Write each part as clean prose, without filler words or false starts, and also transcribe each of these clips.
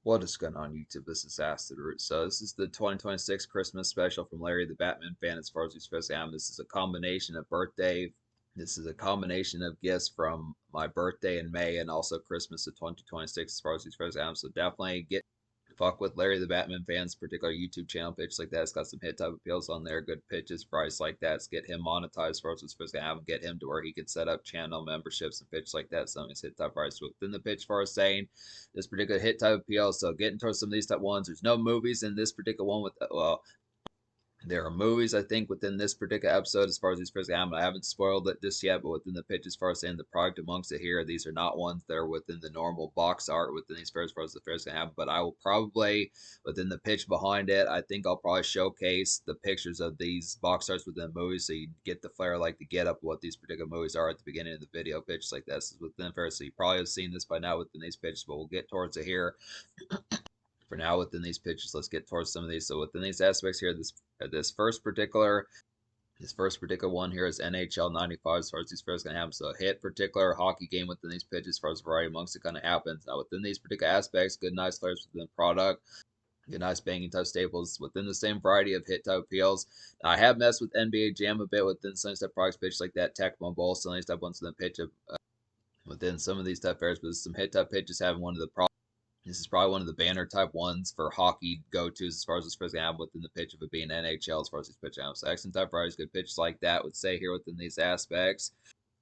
What is going on YouTube? This is Ask the Root. So this is the 2026 Christmas special from Larry the Batman fan as far as he's supposed to have. This is a combination of birthday. This is a combination of gifts from my birthday in May and also Christmas of 2026 as far as he's supposed to have. So definitely get fuck with Larry the Batman fans, particular YouTube channel pitch like that. It's got some hit type appeals on there, good pitches, price like that. Let's get him monetized for us. It's supposed to have him, get him to where he could set up channel memberships and pitch like that. Some of his hit type price within the pitch for us saying this particular hit type appeal. So getting towards some of these type ones. There's no movies in this particular one with well, there are movies, I think, within this particular episode as far as these first. I haven't spoiled it just yet, but within the pitch, as far as saying the product amongst it here, these are not ones that are within the normal box art within these fairs as far as the fairs can have. But I will probably, within the pitch behind it, I think I'll probably showcase the pictures of these box arts within the movies so you get the flair, like the get up of what these particular movies are at the beginning of the video pitch like this is within fairs. So you probably have seen this by now within these pitches, but we'll get towards it here. For now, within these pitches, let's get towards some of these. So within these aspects here, this first particular one here is NHL 95 as far as these players going to happen. So a hit particular hockey game within these pitches as far as variety amongst it kind of happens. Now within these particular aspects, good nice players within the product, good nice banging type staples within the same variety of hit type appeals. Now, I have messed with NBA Jam a bit within some type products pitch like that, Tecmo Bowl, some of these type ones within pitch of within some of these type pairs, but some hit type pitches having one of the problems. This is probably one of the banner type ones for hockey go-tos as far as this supposed to have within the pitch of it being NHL as far as these pitch have. So excellent type varieties, good pitches like that would say here within these aspects.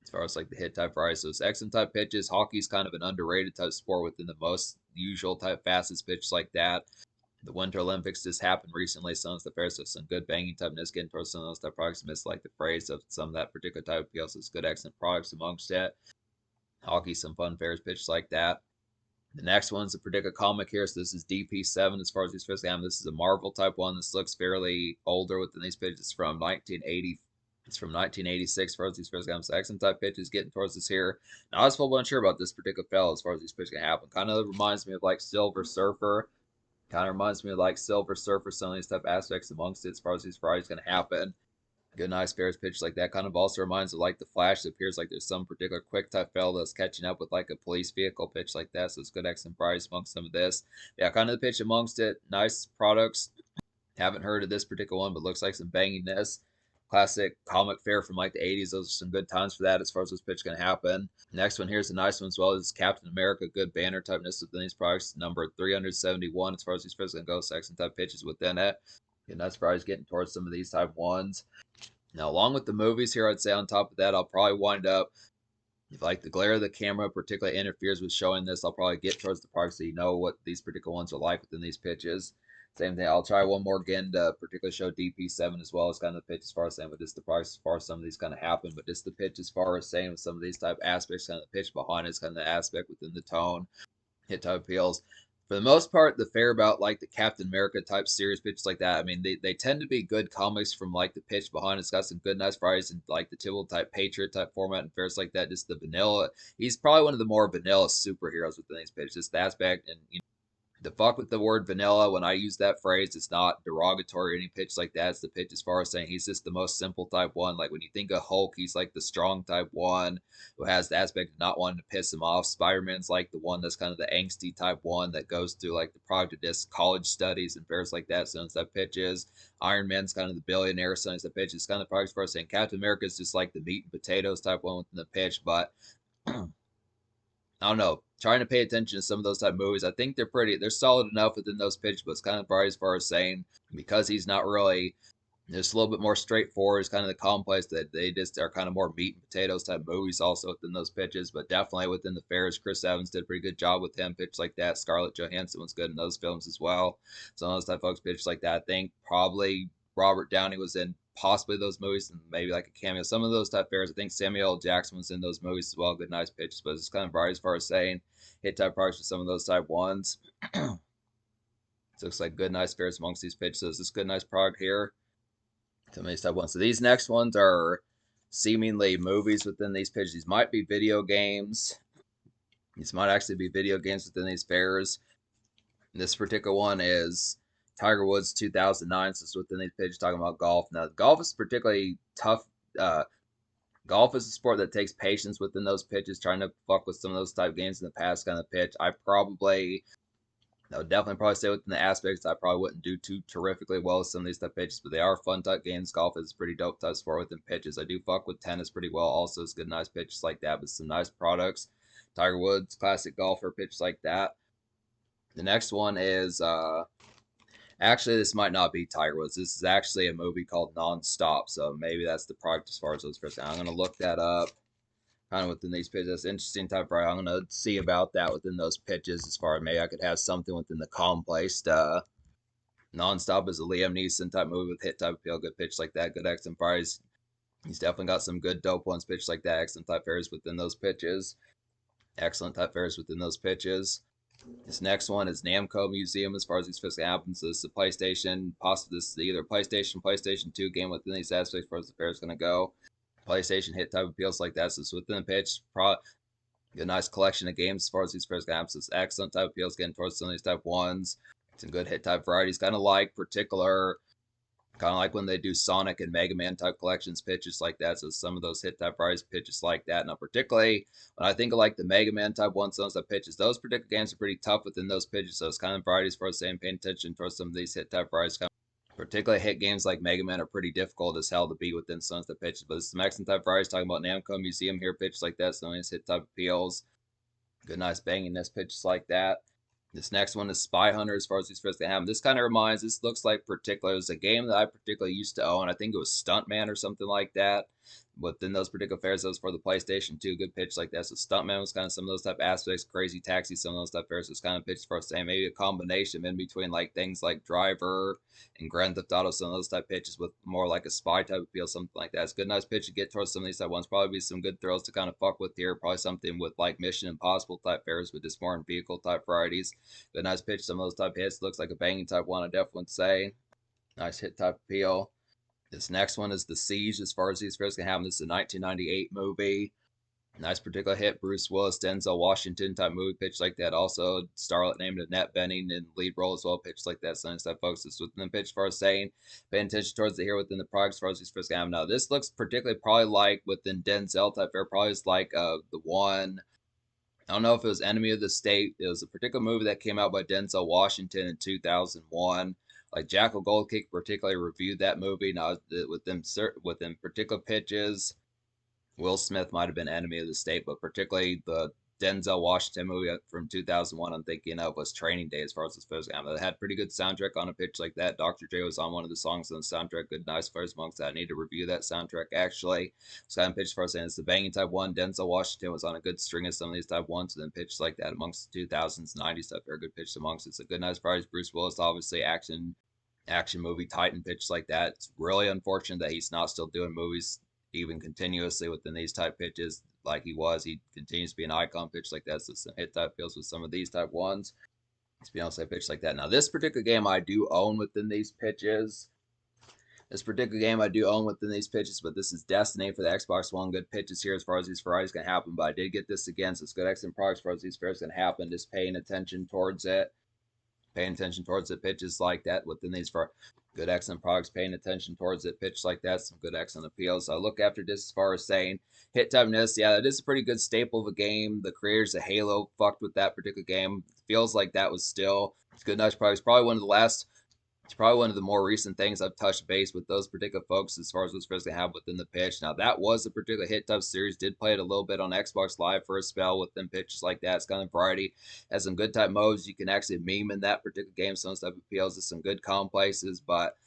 As far as like the hit type varieties, so it's excellent type pitches. Hockey's kind of an underrated type sport within the most usual type fastest pitch like that. The Winter Olympics just happened recently, so it's the fair, so some good banging typeness getting towards some of those type products. Miss like the phrase of some of that particular type of appeal, so it's good excellent products amongst it. Hockey, some fun fairs pitches like that. The next one's a particular comic here. So this is DP7 as far as these physically have. This is a Marvel type one. This looks fairly older within these pitches. It's from 1980. It's from 1986 as far as these physically have. So excellent type pitches getting towards this here. Now I was a little unsure about this particular fellow as far as these pitches can happen. Kind of reminds me of like Silver Surfer. Kind of reminds me of like Silver Surfer. Some of these type aspects amongst it as far as these varieties going to happen. Good, nice Bears pitch like that. Kind of also reminds of like the Flash. It appears like there's some particular quick type fella that's catching up with like a police vehicle pitch like that. So it's good excellent price amongst some of this. Yeah, kind of the pitch amongst it. Nice products. Haven't heard of this particular one, but looks like some banginess. Classic comic fair from like the 80s. Those are some good times for that as far as this pitch can happen. Next one here's a nice one as well. This is Captain America. Good banner typeness within these products. Number 371 as far as these pitches can go. Excellent type pitches within it. And that's probably getting towards some of these type ones. Now, along with the movies here, I'd say on top of that, I'll probably wind up, if like the glare of the camera particularly interferes with showing this, I'll probably get towards the park so you know what these particular ones are like within these pitches. Same thing, I'll try one more again to particularly show DP7 as well as kind of the pitch as far as saying, but just the price as far as some of these kind of happen, but just the pitch as far as saying with some of these type aspects, kind of the pitch behind it is kind of the aspect within the tone, hit type appeals. For the most part, the fair about like the Captain America type series pitches like that, I mean, they tend to be good comics from like the pitch behind. It's got some good, nice varieties and like the typical type Patriot type format and fairs like that. Just the vanilla. He's probably one of the more vanilla superheroes within these pitches. Just the aspect and the fuck with the word vanilla. When I use that phrase, it's not derogatory or any pitch like that. It's the pitch as far as saying he's just the most simple type one. Like when you think of Hulk, he's like the strong type one who has the aspect of not wanting to piss him off. Spider-Man's like the one that's kind of the angsty type one that goes through like the product of this college studies and fairs like that. So that pitches. Iron Man's kind of the billionaire, so that pitch is kind of the product as far as saying Captain America is just like the meat and potatoes type one within the pitch, but I don't know, trying to pay attention to some of those type of movies. I think they're solid enough within those pitches, but it's kind of probably as far as saying because he's not really just a little bit more straightforward. It's kind of the complex that they just are kind of more meat and potatoes type movies also within those pitches, but definitely within the fairs. Chris Evans did a pretty good job with him. Pitch like that. Scarlett Johansson was good in those films as well. Some of those type of folks pitch like that. I think probably Robert Downey was in possibly those movies and maybe like a cameo. Some of those type fairs, I think Samuel L. Jackson was in those movies as well. Good, nice pitches, but it's kind of varied as far as saying hit type products for some of those type ones. So it looks like good, nice fairs amongst these pitches. So this good, nice product here. Some of these type ones. So these next ones are seemingly movies within these pitches. These might be video games. These might actually be video games within these fairs. This particular one is Tiger Woods 2009. So it's within these pitches talking about golf. Now, golf is particularly tough. Golf is a sport that takes patience within those pitches. Trying to fuck with some of those type games in the past kind of pitch. I probably I would definitely probably say within the aspects I probably wouldn't do too terrifically well with some of these type pitches, but they are fun type games. Golf is pretty dope type sport within pitches. I do fuck with tennis pretty well. Also, it's good, nice pitches like that, but some nice products. Tiger Woods, classic golfer, pitches like that. The next one is actually this might not be Tiger Woods. This is actually a movie called Non-Stop, so maybe that's the product as far as those first. I'm gonna look that up kind of within these pitches. That's interesting type, right? I'm gonna see about that within those pitches as far as maybe I could have something within the calm placed. Nonstop is a Liam Neeson type movie with hit type appeal, good pitch like that, good excellent price. He's definitely got some good dope ones pitch like that, excellent type fares within those pitches, excellent type fares within those pitches. This next one is Namco Museum as far as these physically happens. So this is a PlayStation, possibly this is either PlayStation 2 game within these aspects as far as the fair is going to go. PlayStation hit type appeals like that. So it's within the pitch. A nice collection of games as far as these pairs go. So it's excellent type appeals getting towards some of these type ones. Some good hit type varieties. Kind of like when they do Sonic and Mega Man type collections pitches like that. So some of those hit type varieties pitches like that. Now, particularly when I think of like the Mega Man type ones, those type pitches, those particular games are pretty tough within those pitches. So it's kind of varieties for us saying paying attention towards some of these hit type varieties. Particularly hit games like Mega Man are pretty difficult as hell to beat within some of the pitches. But it's some excellent type varieties talking about Namco Museum here, pitches like that. Some of these hit type appeals. Good, nice banginess pitches like that. This next one is Spy Hunter as far as these first they have. This kind of reminds, this looks like particular, it was a game that I particularly used to own. I think it was Stuntman or something like that. Within those particular fairs, those for the PlayStation 2, good pitch like that. So Stuntman was kind of some of those type aspects, Crazy Taxi, some of those type fairs was kind of pitched for us saying maybe a combination in between like things like Driver and Grand Theft Auto, some of those type pitches with more like a spy type appeal, something like that. It's a good, nice pitch to get towards some of these type ones. Probably be some good thrills to kind of fuck with here. Probably something with like Mission Impossible type fairs with just more in vehicle type varieties. Good, nice pitch, some of those type hits. Looks like a banging type one, I definitely would say. Nice hit type appeal. This next one is The Siege, as far as these fairs can happen. This is a 1998 movie. Nice particular hit. Bruce Willis, Denzel Washington type movie pitch like that. Also, starlet named Annette Bening in lead role as well. Pitch like that. So that folks is within the pitch for us saying, paying attention towards the here within the product as far as these first game. Now, this looks particularly probably like within Denzel type fair. Probably is like the one. I don't know if it was Enemy of the State. It was a particular movie that came out by Denzel Washington in 2001. Like Jackal Goldkick particularly reviewed that movie. Now within particular pitches, Will Smith might have been Enemy of the State, but particularly the Denzel Washington movie from 2001, I'm thinking of was Training Day as far as this first game. It had pretty good soundtrack on a pitch like that. Dr. Dre was on one of the songs on the soundtrack. Good, nice first amongst that. I need to review that soundtrack actually. It's kind of pitch for us, and it's the banging type one. Denzel Washington was on a good string of some of these type ones, and then pitches like that amongst the 2000s, 90s stuff. Very good pitch amongst it. It's a good, nice prize. Bruce Willis, obviously, action movie titan pitch like that. It's really unfortunate that he's not still doing movies even continuously within these type pitches like he was. He continues to be an icon pitch like that. So some hit type feels with some of these type ones. Let's be honest, I pitch like that. Now this particular game I do own within these pitches. This particular game I do own within these pitches, but this is Destiny for the Xbox One. Good pitches here as far as these varieties can happen. But I did get this again, so it's good excellent products as far as these fairs can happen. Just paying attention towards it. Paying attention towards the pitches like that within these for good excellent products, paying attention towards it, pitch like that, some good excellent appeals. So I look after this as far as saying hit typeness. Yeah, that is a pretty good staple of a game. The creators of Halo fucked with that particular game. Feels like that was still it's good nice products. Probably one of the last it's probably one of the more recent things I've touched base with those particular folks as far as what's supposed to have within the pitch. Now that was a particular hit type series. Did play it a little bit on Xbox Live for a spell with them pitches like that. It's kind of variety. Has some good type modes. You can actually meme in that particular game. Some stuff appeals to some good complexes, but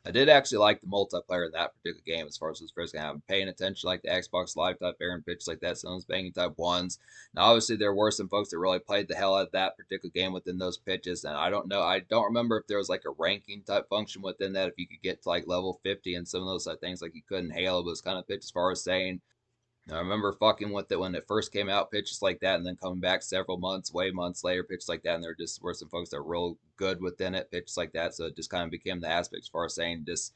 I did actually like the multiplayer in that particular game as far as this first game. I'm paying attention like the Xbox Live type air and pitch like that, some of those banging type ones. Now, obviously, there were some folks that really played the hell out of that particular game within those pitches, and I don't know, I don't remember if there was like a ranking type function within that, if you could get to like level 50 and some of those things like you could in Halo, but it's kind of pitch as far as saying I remember fucking with it when it first came out, pitches like that, and then coming back several months, way months later, pitches like that, and there just were some folks that were real good within it, pitches like that. So it just kind of became the aspect as far as saying just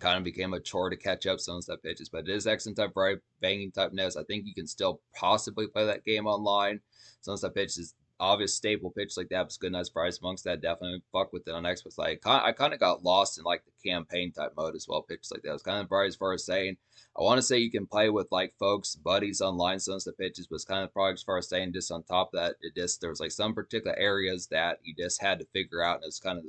kind of became a chore to catch up some of that pitches. But it is excellent type, very banging type nest. I think you can still possibly play that game online. Some of that pitches obvious staple pitch like that was good, nice price amongst that. Definitely fuck with it on Xbox. Like I kind of got lost in like the campaign type mode as well. Pitches like that was kind of probably as far as saying. I want to say you can play with like folks, buddies online, some of the pitches, but it's kind of probably as far as saying just on top of that, it just there was like some particular areas that you just had to figure out, and it's kind of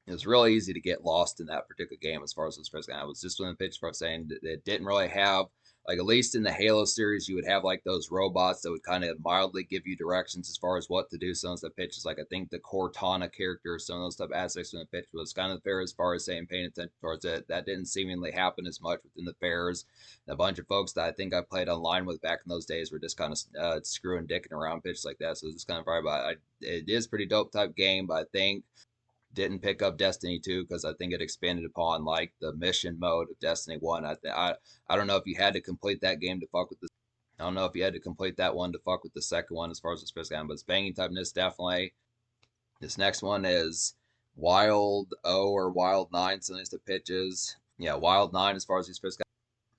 it was really easy to get lost in that particular game as far as this first game. I was just when the pitch for saying that it didn't really have like at least in the Halo series, you would have like those robots that would kind of mildly give you directions as far as what to do. Some of the pitches, like I think the Cortana character, some of those type of aspects from the pitch was kind of fair as far as saying paying attention towards it. That didn't seemingly happen as much within the fairs. And a bunch of folks that I think I played online with back in those days were just kind of screwing, dicking around pitches like that. So it's kind of probably, it is pretty dope type game, but I think didn't pick up Destiny 2 because I think it expanded upon like the mission mode of Destiny 1. I don't know if you had to complete that game to fuck with the I don't know if you had to complete that one to fuck with the second one as far as the first game, but it's banging typeness definitely. This next one is Wild O or Wild 9, some of the pitches. Yeah, Wild 9 as far as these first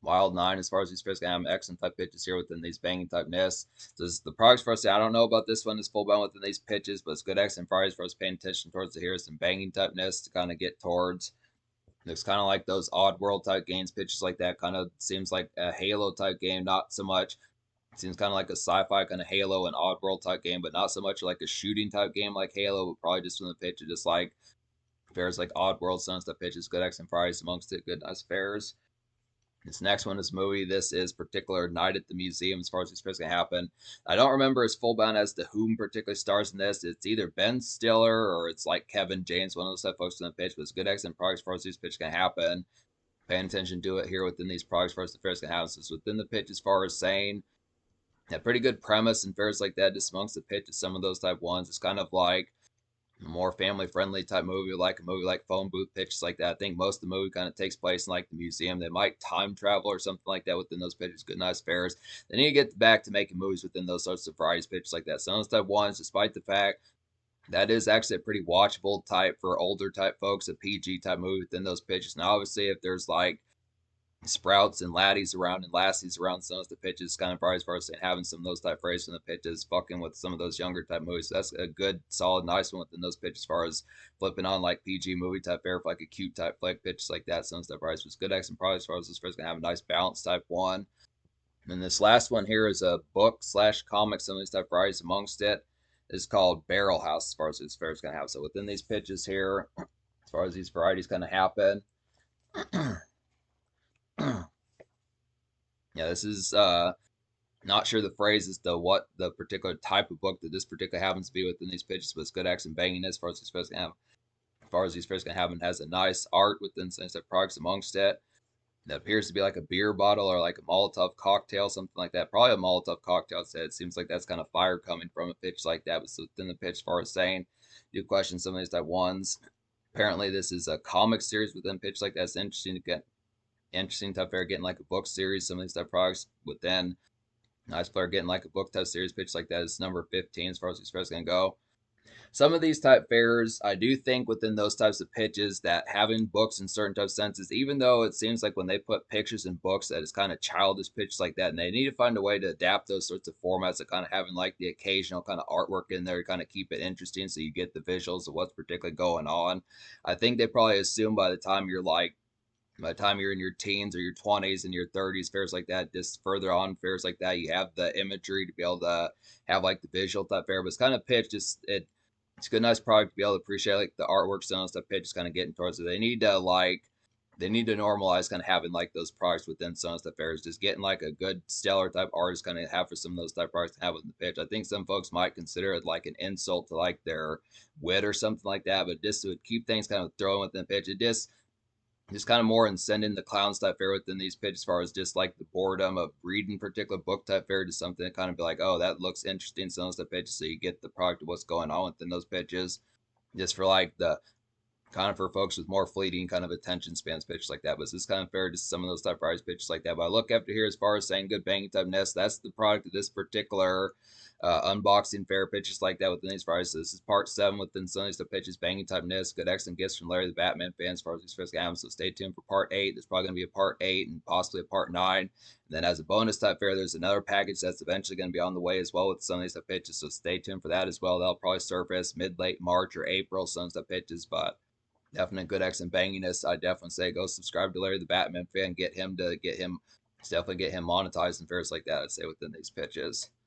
Wild 9 as far as these first game excellent type pitches here within these banging type nests. So this is the products for us. I don't know about this one is full bound within these pitches, but it's good excellent price for us paying attention towards the here some banging type nests to kind of get towards. Looks kind of like those odd world type games, pitches like that. Kind of seems like a Halo type game, not so much. Seems kind of like a sci-fi kind of Halo and odd world type game, but not so much like a shooting type game like Halo, but probably just from the pitch, just like fairs like odd world, some stuff pitches, good excellent price amongst it, good nice fairs. This next one is movie. This is particular Night at the Museum as far as this is going to happen. I don't remember as full bound as to whom particularly stars in this. It's either Ben Stiller or it's like Kevin James, one of those type folks in the pitch. But it's good excellent products as far as this pitch can happen. Paying attention to it here within these products as far as the fair's going to happen. So it's within the pitch as far as saying a pretty good premise and fairs like that just amongst the pitch of some of those type ones. It's kind of like more family friendly type movie, like a movie like Phone Booth pitches like that. I think most of the movie kind of takes place in like the museum. They might time travel or something like that within those pitches. Good, nice fairs. They need to get back to making movies within those sorts of varieties pitches like that. Some of those type ones, despite the fact that is actually a pretty watchable type for older type folks, a PG type movie within those pitches. Now, obviously, if there's like sprouts and laddies around and lassies around some of the pitches, kind of probably as far as having some of those type phrases in the pitches, fucking with some of those younger type movies. So that's a good, solid, nice one within those pitches as far as flipping on like PG movie type fare for like a cute type flick pitches like that. Some of the price was good, excellent probably as far as this first gonna have a nice balance type one. And this last one here is a book slash comic, some of these type varieties amongst it is called Barrel House as far as this fair is gonna have. So within these pitches here, as far as these varieties kind of happen. Yeah, this is not sure the phrase as to what the particular type of book that this particular happens to be within these pitches, but it's good action banging as far as these first have. As far as these first can have, and has a nice art within some products amongst it. That appears to be like a beer bottle or like a Molotov cocktail, something like that. Probably a Molotov cocktail. It seems like that's kind of fire coming from a pitch like that. But within the pitch, as far as saying, you question some of these type ones. Apparently, this is a comic series within pitch like that. It's interesting to get interesting type fair getting like a book series, some of these type products within nice player getting like a book type series pitch like that is number 15 as far as these fairs can go. Some of these type fairs, I do think within those types of pitches that having books in certain type of senses, even though it seems like when they put pictures in books that is kind of childish pitches like that, and they need to find a way to adapt those sorts of formats of kind of having like the occasional kind of artwork in there to kind of keep it interesting so you get the visuals of what's particularly going on. I think they probably assume by the time you're in your teens or your 20s and your 30s, fairs like that, just further on fairs like that, you have the imagery to be able to have like the visual type fair, but it's kind of pitch, it's a good, nice product to be able to appreciate like the artwork style and stuff. Pitch is kind of getting towards it. They need to normalize kind of having like those products within some of the fairs, just getting like a good stellar type artist kind of have for some of those type products to have within the pitch. I think some folks might consider it like an insult to like their wit or something like that, but just to keep things kind of throwing within the pitch, it just kind of more in sending the clowns type fair within these pitches as far as just like the boredom of reading particular book type fair to something to kind of be like, oh, that looks interesting. Some of the pitches, so you get the product of what's going on within those pitches, just for like the kind of for folks with more fleeting kind of attention spans pitches like that. But it's kind of fair to some of those type price pitches like that. But I look after here as far as saying good banging type nest, that's the product of this particular unboxing fair pitches like that within these prices. So this is part 7 within some of these pitches, banging type nest. Good excellent gifts from Larry the Batman fans as far as these first games. So stay tuned for part 8. There's probably going to be a part 8 and possibly a part 9. And then as a bonus type fare, there's another package that's eventually going to be on the way as well with some of these type pitches. So stay tuned for that as well. That'll probably surface mid late March or April, some of these pitches, but definitely good X and banginess. I definitely say go subscribe to Larry the Batman fan. Get him to get him definitely get him monetized and fares like that. I'd say within these pitches.